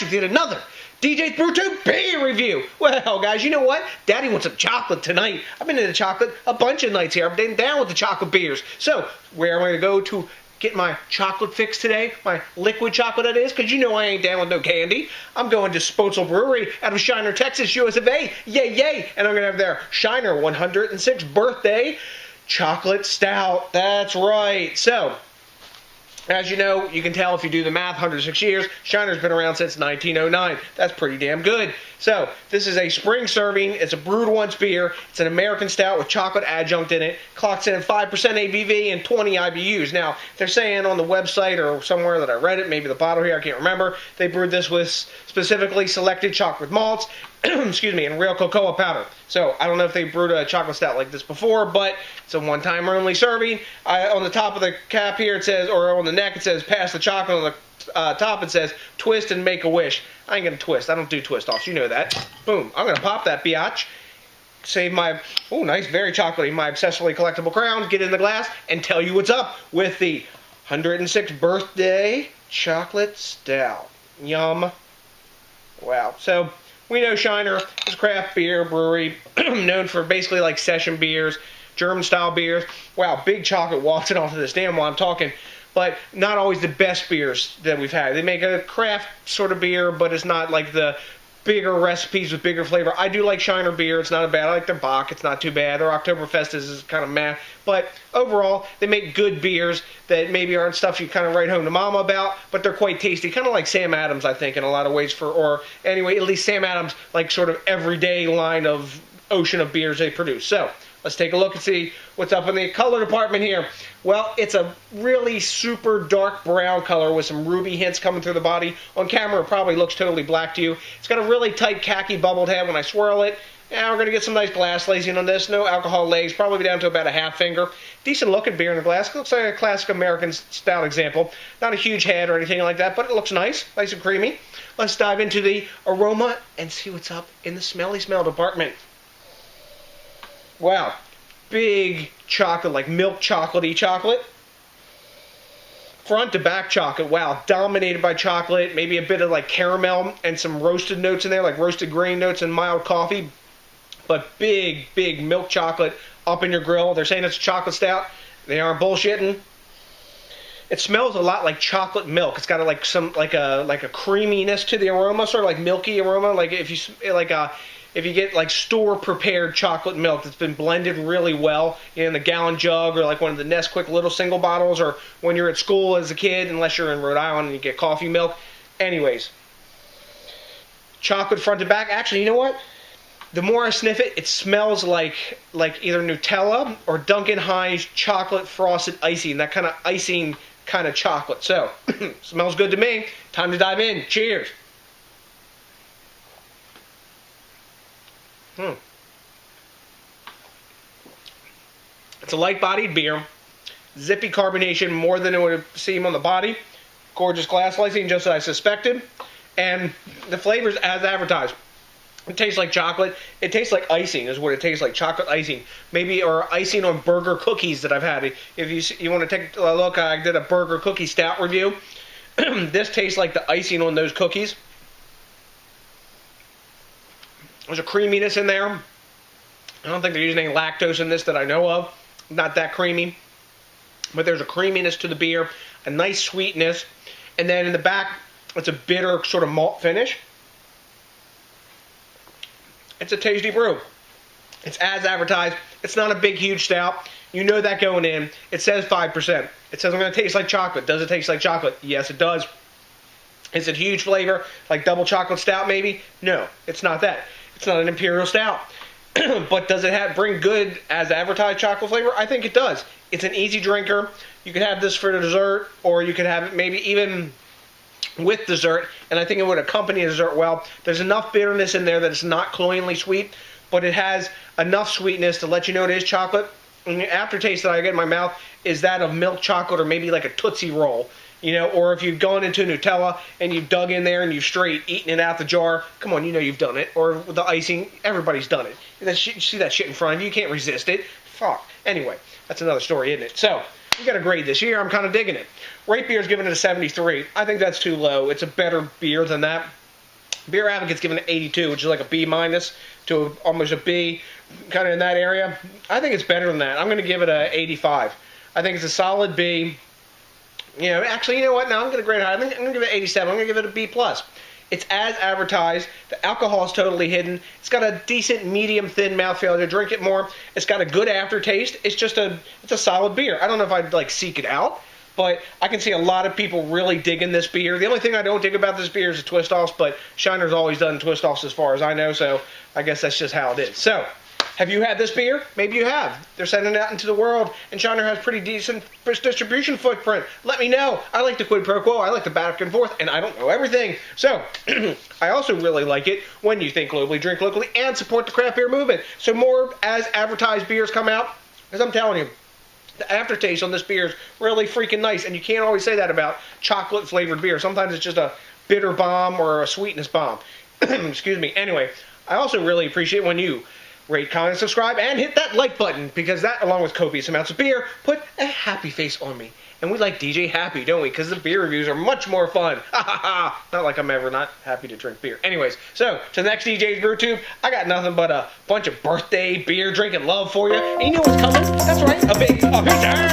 Did another DJs BrewTube beer review. Well, guys, you know what? Daddy wants some chocolate tonight. I've been into chocolate a bunch of nights here. I've been down with the chocolate beers. So, where am I going to go to get my chocolate fix today? My liquid chocolate, that is, because you know I ain't down with no candy. I'm going to Spoetzl Brewery out of Shiner, Texas, US of A. Yay, yay! And I'm going to have their Shiner 106 Birthday Chocolate Stout. That's right. So, as you know, you can tell if you do the math, 106 years. Shiner's been around since 1909. That's pretty damn good. So, this is a spring serving. It's a brewed once beer. It's an American Stout with chocolate adjunct in it. Clocks in at 5% ABV and 20 IBUs. Now, they're saying on the website or somewhere that I read it, maybe the bottle here, I can't remember, they brewed this with specifically selected chocolate malts, excuse me, and real cocoa powder. So, I don't know if they brewed a chocolate stout like this before, but it's a one-time only serving. On the top of the cap here, it says, or on the neck, it says, pass the chocolate. On the top, it says, twist and make a wish. I ain't going to twist. I don't do twist-offs. You know that. Boom. I'm going to pop that biatch. Save my, oh, nice, very chocolatey, my obsessively collectible crown. Get in the glass and tell you what's up with the 106 Birthday Chocolate Stout. Yum. Wow. So, we know Shiner is a craft beer brewery known for basically like session beers, German-style beers. Wow, big chocolate waltzing onto this damn while I'm talking. But not always the best beers that we've had. They make a craft sort of beer, but it's not like the bigger recipes with bigger flavor. I do like Shiner beer. It's not bad. I like their Bach. It's not too bad. Their Oktoberfest is kind of meh. But overall, they make good beers that maybe aren't stuff you kind of write home to mama about, but they're quite tasty. Kind of like Sam Adams, I think, in a lot of ways. Or anyway, at least Sam Adams, like sort of everyday line of ocean of beers they produce. So, let's take a look and see what's up in the color department here. Well, it's a really super dark brown color with some ruby hints coming through the body. On camera, it probably looks totally black to you. It's got a really tight khaki bubbled head when I swirl it. And we're going to get some nice glass lacing on this. No alcohol legs, probably down to about a half finger. Decent looking beer in the glass. Looks like a classic American Stout example. Not a huge head or anything like that, but it looks nice. Nice and creamy. Let's dive into the aroma and see what's up in the smelly smell department. Wow. Big chocolate, like milk chocolatey chocolate. Front to back chocolate, wow, dominated by chocolate, maybe a bit of like caramel and some roasted notes in there, like roasted grain notes and mild coffee. But big, big milk chocolate up in your grill. They're saying it's a chocolate stout. They aren't bullshitting. It smells a lot like chocolate milk. It's got like some like a creaminess to the aroma, sort of like milky aroma, like if you get like store prepared chocolate milk that's been blended really well in the gallon jug or like one of the Nesquik little single bottles, or when you're at school as a kid, unless you're in Rhode Island and you get coffee milk. Anyways, chocolate front to back. Actually, you know what? The more I sniff it, it smells like either Nutella or Duncan Hines chocolate frosted icing, that kind of icing kind of chocolate. So, smells good to me. Time to dive in. Cheers. It's a light-bodied beer. Zippy carbonation more than it would seem on the body. Gorgeous glass lacing, just as I suspected. And the flavors as advertised. It tastes like chocolate. It tastes like icing is what it tastes like. Chocolate icing. Maybe, or icing on burger cookies that I've had. If you want to take a look, I did a burger cookie stout review. This tastes like the icing on those cookies. There's a creaminess in there. I don't think they're using any lactose in this that I know of. Not that creamy. But there's a creaminess to the beer. A nice sweetness. And then in the back, it's a bitter sort of malt finish. It's a tasty brew. It's as advertised. It's not a big, huge stout. You know that going in. It says 5%. It says I'm going to taste like chocolate. Does it taste like chocolate? Yes, it does. Is it huge flavor? Like double chocolate stout maybe? No, it's not that. It's not an imperial stout. But does it bring good as advertised chocolate flavor? I think it does. It's an easy drinker. You could have this for dessert, or you could have it maybe even with dessert, and I think it would accompany dessert well. There's enough bitterness in there that it's not cloyingly sweet, but it has enough sweetness to let you know it is chocolate. And the aftertaste that I get in my mouth is that of milk chocolate or maybe like a Tootsie Roll. You know, or if you've gone into Nutella and you've dug in there and you've straight eaten it out the jar, come on, you know you've done it. Or with the icing, everybody's done it. You see that shit in front of you, you can't resist it. Fuck. Anyway, that's another story, isn't it? So, you got a grade this year. I'm kind of digging it. Rate Beer's giving it a 73. I think that's too low. It's a better beer than that. Beer Advocate's giving it 82, which is like a B minus to almost a B, kind of in that area. I think it's better than that. I'm going to give it a 85. I think it's a solid B. You know, actually, you know what? No, I'm going to grade it high. I'm going to give it 87. I'm going to give it a B+. It's as advertised. The alcohol is totally hidden. It's got a decent medium thin mouthfeel to drink it more. It's got a good aftertaste. It's a solid beer. I don't know if I'd like seek it out, but I can see a lot of people really digging this beer. The only thing I don't dig about this beer is the twist-offs, but Shiner's always done twist-offs as far as I know, so I guess that's just how it is. So, have you had this beer? Maybe you have. They're sending it out into the world, and Shiner has pretty decent distribution footprint. Let me know. I like the quid pro quo. I like the back and forth, and I don't know everything. So, I also really like it when you think globally, drink locally, and support the craft beer movement. So more as advertised beers come out, because I'm telling you, the aftertaste on this beer is really freaking nice, and you can't always say that about chocolate-flavored beer. Sometimes it's just a bitter bomb or a sweetness bomb. Excuse me. Anyway, I also really appreciate when you rate, comment, subscribe, and hit that like button, because that, along with copious amounts of beer, put a happy face on me. And we like DJ Happy, don't we? Because the beer reviews are much more fun. Ha ha ha! Not like I'm ever not happy to drink beer. Anyways, so, to the next DJs BrewTube, I got nothing but a bunch of birthday beer drinking love for you. And you know what's coming? That's right, a big pizza!